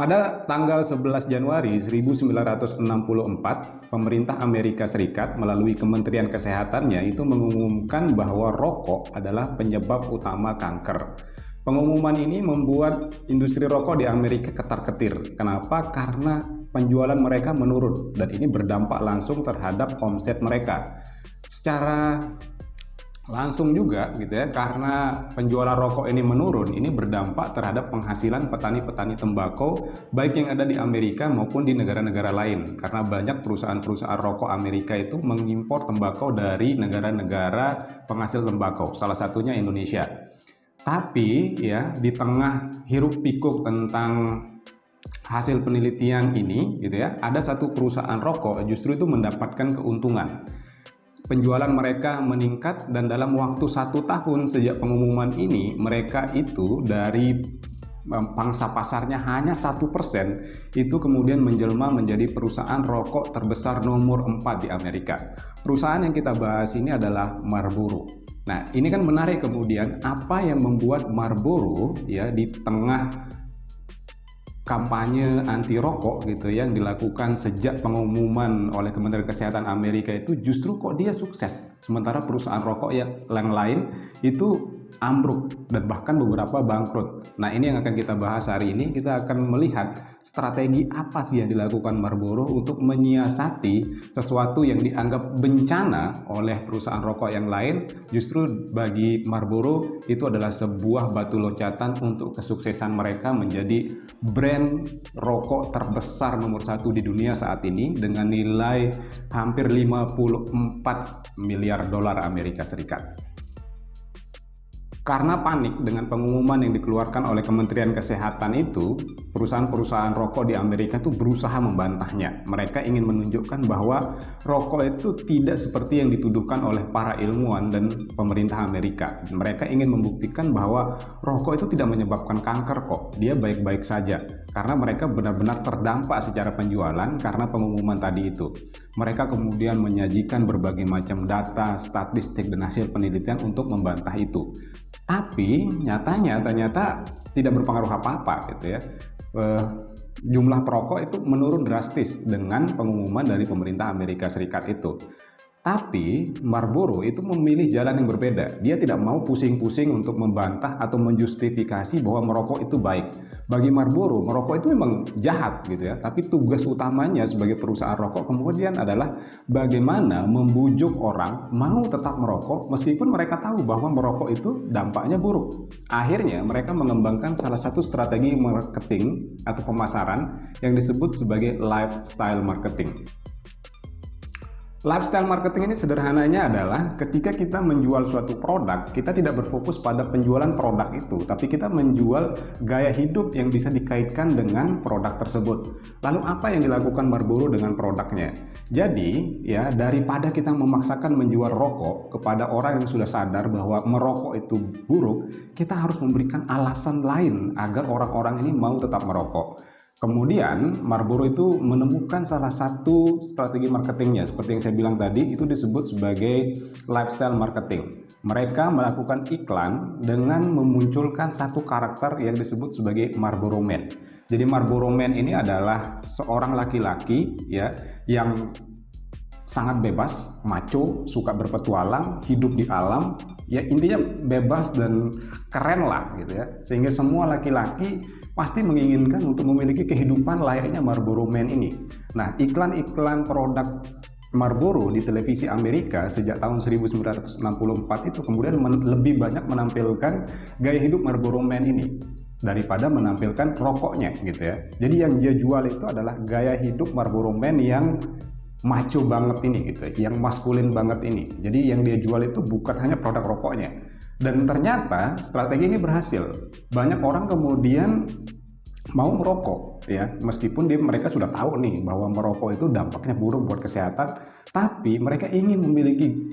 Pada tanggal 11 Januari 1964, pemerintah Amerika Serikat melalui Kementerian Kesehatannya itu mengumumkan bahwa rokok adalah penyebab utama kanker. Pengumuman ini membuat industri rokok di Amerika ketar-ketir. Kenapa? Karena penjualan mereka menurun dan ini berdampak langsung terhadap omset mereka. Secara langsung juga gitu ya, karena penjualan rokok ini menurun, ini berdampak terhadap penghasilan petani-petani tembakau baik yang ada di Amerika maupun di negara-negara lain, karena banyak perusahaan-perusahaan rokok Amerika itu mengimpor tembakau dari negara-negara penghasil tembakau, salah satunya Indonesia. Tapi ya, di tengah hiruk pikuk tentang hasil penelitian ini gitu ya, ada satu perusahaan rokok justru itu mendapatkan keuntungan. Penjualan mereka meningkat dan dalam waktu 1 tahun sejak pengumuman ini, mereka itu dari pangsa pasarnya hanya 1%, itu kemudian menjelma menjadi perusahaan rokok terbesar nomor 4 di Amerika. Perusahaan yang kita bahas ini adalah Marlboro. Nah, ini kan menarik kemudian, apa yang membuat Marlboro ya di tengah kampanye anti rokok gitu yang dilakukan sejak pengumuman oleh Kementerian Kesehatan Amerika itu justru kok dia sukses, sementara perusahaan rokok yang lain itu ambruk dan bahkan beberapa bangkrut. Nah, ini yang akan kita bahas hari ini. Kita akan melihat strategi apa sih yang dilakukan Marlboro untuk menyiasati sesuatu yang dianggap bencana oleh perusahaan rokok yang lain. Justru bagi Marlboro itu adalah sebuah batu loncatan untuk kesuksesan mereka menjadi brand rokok terbesar nomor 1 di dunia saat ini dengan nilai hampir 54 miliar dolar Amerika Serikat. Karena panik dengan pengumuman yang dikeluarkan oleh Kementerian Kesehatan itu, perusahaan-perusahaan rokok di Amerika itu berusaha membantahnya. Mereka ingin menunjukkan bahwa rokok itu tidak seperti yang dituduhkan oleh para ilmuwan dan pemerintah Amerika. Mereka ingin membuktikan bahwa rokok itu tidak menyebabkan kanker kok, dia baik-baik saja. Karena mereka benar-benar terdampak secara penjualan karena pengumuman tadi itu. Mereka kemudian menyajikan berbagai macam data, statistik, dan hasil penelitian untuk membantah itu. Tapi nyatanya ternyata tidak berpengaruh apa-apa gitu ya. Jumlah perokok itu menurun drastis dengan pengumuman dari pemerintah Amerika Serikat itu. Tapi Marlboro itu memilih jalan yang berbeda. Dia tidak mau pusing-pusing untuk membantah atau menjustifikasi bahwa merokok itu baik. Bagi Marlboro, merokok itu memang jahat gitu ya. Tapi tugas utamanya sebagai perusahaan rokok kemudian adalah bagaimana membujuk orang mau tetap merokok meskipun mereka tahu bahwa merokok itu dampaknya buruk. Akhirnya mereka mengembangkan salah satu strategi marketing atau pemasaran yang disebut sebagai lifestyle marketing. Lifestyle marketing ini sederhananya adalah ketika kita menjual suatu produk, kita tidak berfokus pada penjualan produk itu, tapi kita menjual gaya hidup yang bisa dikaitkan dengan produk tersebut. Lalu apa yang dilakukan Marlboro dengan produknya? Jadi, ya daripada kita memaksakan menjual rokok kepada orang yang sudah sadar bahwa merokok itu buruk, kita harus memberikan alasan lain agar orang-orang ini mau tetap merokok. Kemudian Marlboro itu menemukan salah satu strategi marketingnya, seperti yang saya bilang tadi, itu disebut sebagai lifestyle marketing. Mereka melakukan iklan dengan memunculkan satu karakter yang disebut sebagai Marlboro Man. Jadi Marlboro Man ini adalah seorang laki-laki ya yang sangat bebas, macho, suka berpetualang, hidup di alam, ya intinya bebas dan keren lah gitu ya. Sehingga semua laki-laki pasti menginginkan untuk memiliki kehidupan layaknya Marlboro Man ini. Nah, iklan-iklan produk Marlboro di televisi Amerika sejak tahun 1964 itu kemudian lebih banyak menampilkan gaya hidup Marlboro Man ini daripada menampilkan rokoknya gitu ya. Jadi yang dia jual itu adalah gaya hidup Marlboro Man yang macho banget ini gitu, yang maskulin banget ini. Jadi yang dia jual itu bukan hanya produk rokoknya. Dan ternyata strategi ini berhasil. Banyak orang kemudian mau merokok ya, meskipun mereka sudah tahu nih bahwa merokok itu dampaknya buruk buat kesehatan, tapi mereka ingin memiliki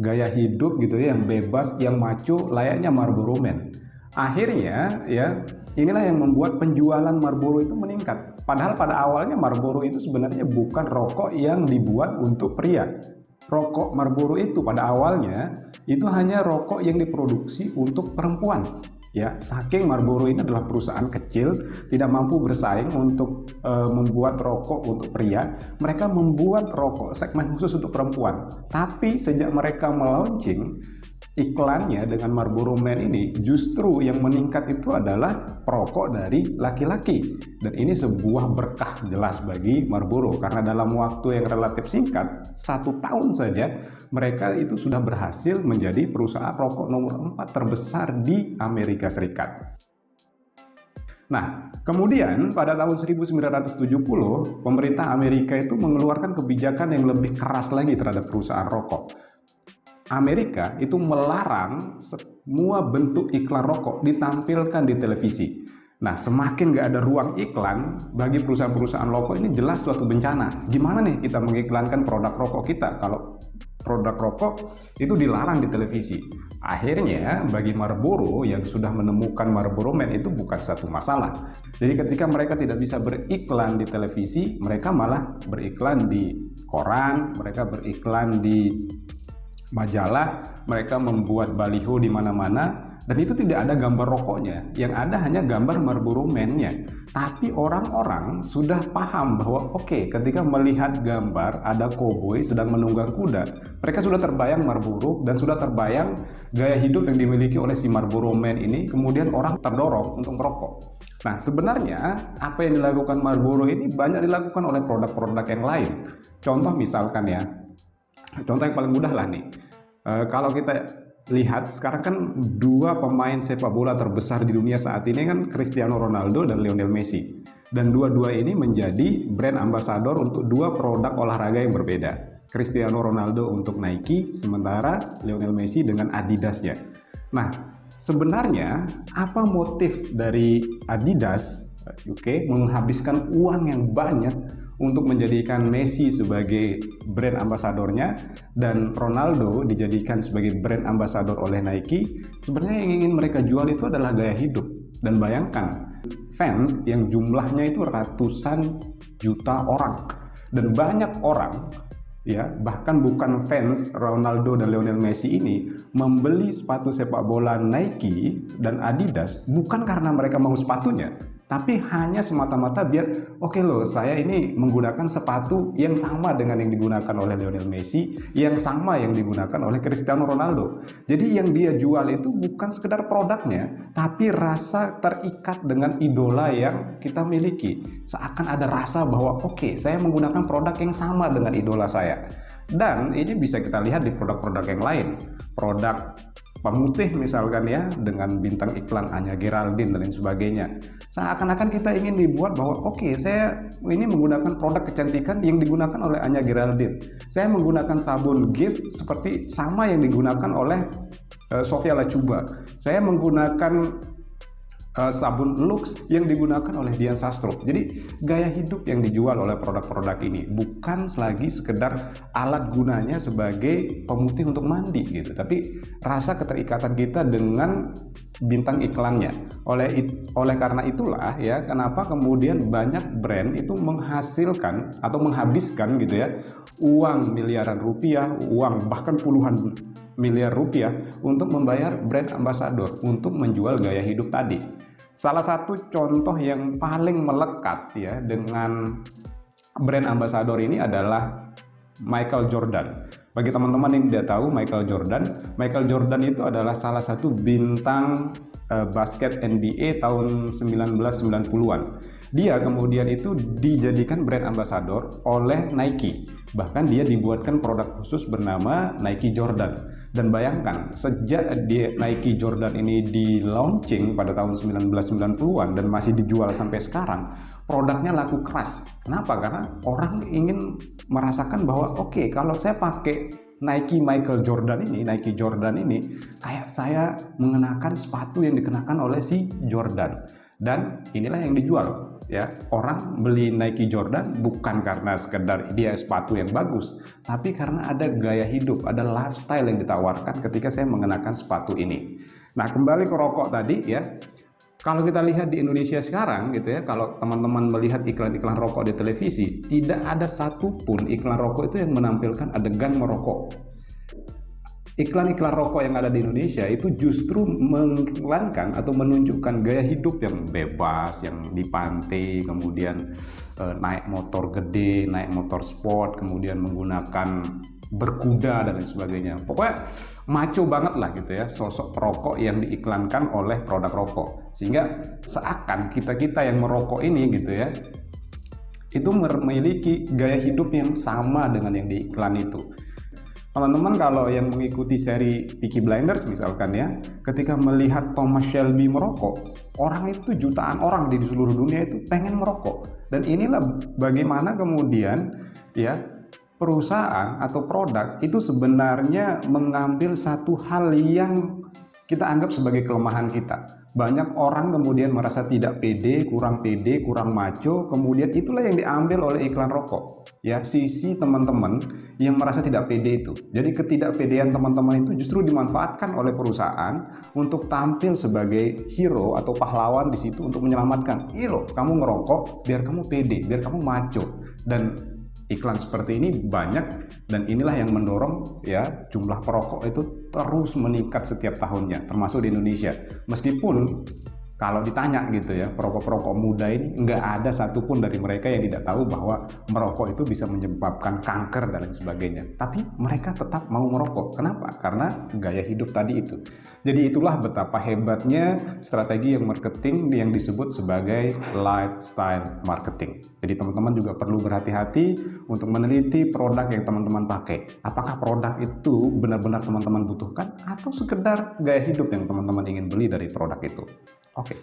gaya hidup gitu ya, yang bebas, yang macho layaknya Marlboro Man. Akhirnya ya, inilah yang membuat penjualan Marlboro itu meningkat. Padahal pada awalnya Marlboro itu sebenarnya bukan rokok yang dibuat untuk pria. Rokok Marlboro itu pada awalnya itu hanya rokok yang diproduksi untuk perempuan. Ya, saking Marlboro ini adalah perusahaan kecil, tidak mampu bersaing untuk membuat rokok untuk pria, mereka membuat rokok segmen khusus untuk perempuan. Tapi sejak mereka melaunching iklannya dengan Marlboro Man ini, justru yang meningkat itu adalah perokok dari laki-laki. Dan ini sebuah berkah jelas bagi Marlboro, karena dalam waktu yang relatif singkat, 1 tahun saja, mereka itu sudah berhasil menjadi perusahaan rokok nomor 4 terbesar di Amerika Serikat. Nah, kemudian pada tahun 1970, pemerintah Amerika itu mengeluarkan kebijakan yang lebih keras lagi terhadap perusahaan rokok. Amerika itu melarang semua bentuk iklan rokok ditampilkan di televisi. Nah, semakin nggak ada ruang iklan bagi perusahaan-perusahaan rokok, ini jelas suatu bencana. Gimana nih kita mengiklankan produk rokok kita kalau produk rokok itu dilarang di televisi? Akhirnya bagi Marlboro yang sudah menemukan Marlboro Man itu bukan satu masalah. Jadi ketika mereka tidak bisa beriklan di televisi, mereka malah beriklan di koran, mereka beriklan di majalah, mereka membuat baliho di mana-mana, dan itu tidak ada gambar rokoknya, yang ada hanya gambar Marlboro Man-nya. Tapi orang-orang sudah paham bahwa oke, ketika melihat gambar ada koboi sedang menunggang kuda, mereka sudah terbayang Marlboro dan sudah terbayang gaya hidup yang dimiliki oleh si Marlboro Man ini, kemudian orang terdorong untuk merokok. Nah, sebenarnya apa yang dilakukan Marlboro ini banyak dilakukan oleh produk-produk yang lain. Contoh misalkan ya, contoh yang paling mudah lah nih, kalau kita lihat sekarang kan 2 pemain sepak bola terbesar di dunia saat ini kan Cristiano Ronaldo dan Lionel Messi, dan dua-dua ini menjadi brand ambassador untuk 2 produk olahraga yang berbeda. Cristiano Ronaldo untuk Nike, sementara Lionel Messi dengan Adidasnya. Nah, sebenarnya apa motif dari Adidas menghabiskan uang yang banyak untuk menjadikan Messi sebagai brand ambasadornya dan Ronaldo dijadikan sebagai brand ambasador oleh Nike? Sebenarnya yang ingin mereka jual itu adalah gaya hidup. Dan bayangkan, fans yang jumlahnya itu ratusan juta orang, dan banyak orang ya, bahkan bukan fans Ronaldo dan Lionel Messi ini, membeli sepatu sepak bola Nike dan Adidas bukan karena mereka mau sepatunya, tapi hanya semata-mata biar oke loh, saya ini menggunakan sepatu yang sama dengan yang digunakan oleh Lionel Messi, yang sama yang digunakan oleh Cristiano Ronaldo. Jadi yang dia jual itu bukan sekedar produknya, tapi rasa terikat dengan idola yang kita miliki. Seakan ada rasa bahwa oke, saya menggunakan produk yang sama dengan idola saya. Dan ini bisa kita lihat di produk-produk yang lain. Produk pemutih misalkan ya, dengan bintang iklan Anya Geraldine dan lain sebagainya. Seakan-akan kita ingin dibuat bahwa oke, saya ini menggunakan produk kecantikan yang digunakan oleh Anya Geraldine. Saya menggunakan sabun Gift seperti sama yang digunakan oleh Sofia Lachuba. Saya menggunakan sabun Lux yang digunakan oleh Dian Sastro. Jadi gaya hidup yang dijual oleh produk-produk ini bukan lagi sekedar alat gunanya sebagai pemutih untuk mandi gitu, tapi rasa keterikatan kita dengan bintang iklannya. Oleh karena itulah ya, kenapa kemudian banyak brand itu menghasilkan atau menghabiskan gitu ya uang miliaran rupiah, uang bahkan puluhan miliar rupiah untuk membayar brand ambassador untuk menjual gaya hidup tadi. Salah satu contoh yang paling melekat ya dengan brand ambassador ini adalah Michael Jordan. Bagi teman-teman yang tidak tahu Michael Jordan itu adalah salah satu bintang basket NBA tahun 1990-an. Dia kemudian itu dijadikan brand ambassador oleh Nike. Bahkan dia dibuatkan produk khusus bernama Nike Jordan. Dan bayangkan, sejak Nike Jordan ini di launching pada tahun 1990-an dan masih dijual sampai sekarang, produknya laku keras. Kenapa? Karena orang ingin merasakan bahwa oke, kalau saya pakai Nike Jordan ini kayak saya mengenakan sepatu yang dikenakan oleh si Jordan. Dan inilah yang dijual ya. Orang beli Nike Jordan bukan karena sekedar dia sepatu yang bagus, tapi karena ada gaya hidup, ada lifestyle yang ditawarkan ketika saya mengenakan sepatu ini. Nah, kembali ke rokok tadi ya. Kalau kita lihat di Indonesia sekarang gitu ya, kalau teman-teman melihat iklan-iklan rokok di televisi, tidak ada satupun iklan rokok itu yang menampilkan adegan merokok. iklan-iklan rokok yang ada di Indonesia itu justru mengiklankan atau menunjukkan gaya hidup yang bebas, yang di pantai, kemudian naik motor gede, naik motor sport, kemudian menggunakan berkuda dan lain sebagainya. Pokoknya maco banget lah gitu ya, sosok perokok yang diiklankan oleh produk rokok. Sehingga seakan kita-kita yang merokok ini gitu ya, itu memiliki gaya hidup yang sama dengan yang diiklan itu. Teman-teman kalau yang mengikuti seri Peaky Blinders misalkan ya, ketika melihat Thomas Shelby merokok, orang itu jutaan orang di seluruh dunia itu pengen merokok. Dan inilah bagaimana kemudian ya perusahaan atau produk itu sebenarnya mengambil satu hal yang kita anggap sebagai kelemahan kita. Banyak orang kemudian merasa tidak pede, kurang maco, kemudian itulah yang diambil oleh iklan rokok. Ya, sisi teman-teman yang merasa tidak pede itu. Jadi ketidakpedean teman-teman itu justru dimanfaatkan oleh perusahaan untuk tampil sebagai hero atau pahlawan di situ untuk menyelamatkan. Ih loh, kamu ngerokok biar kamu pede, biar kamu maco. Dan iklan seperti ini banyak, dan inilah yang mendorong ya jumlah perokok itu terus meningkat setiap tahunnya, termasuk di Indonesia. Meskipun kalau ditanya gitu ya, perokok-perokok muda ini nggak ada satupun dari mereka yang tidak tahu bahwa merokok itu bisa menyebabkan kanker dan lain sebagainya. Tapi mereka tetap mau merokok. Kenapa? Karena gaya hidup tadi itu. Jadi itulah betapa hebatnya strategi yang marketing yang disebut sebagai lifestyle marketing. Jadi teman-teman juga perlu berhati-hati untuk meneliti produk yang teman-teman pakai. Apakah produk itu benar-benar teman-teman butuhkan atau sekedar gaya hidup yang teman-teman ingin beli dari produk itu? Oke.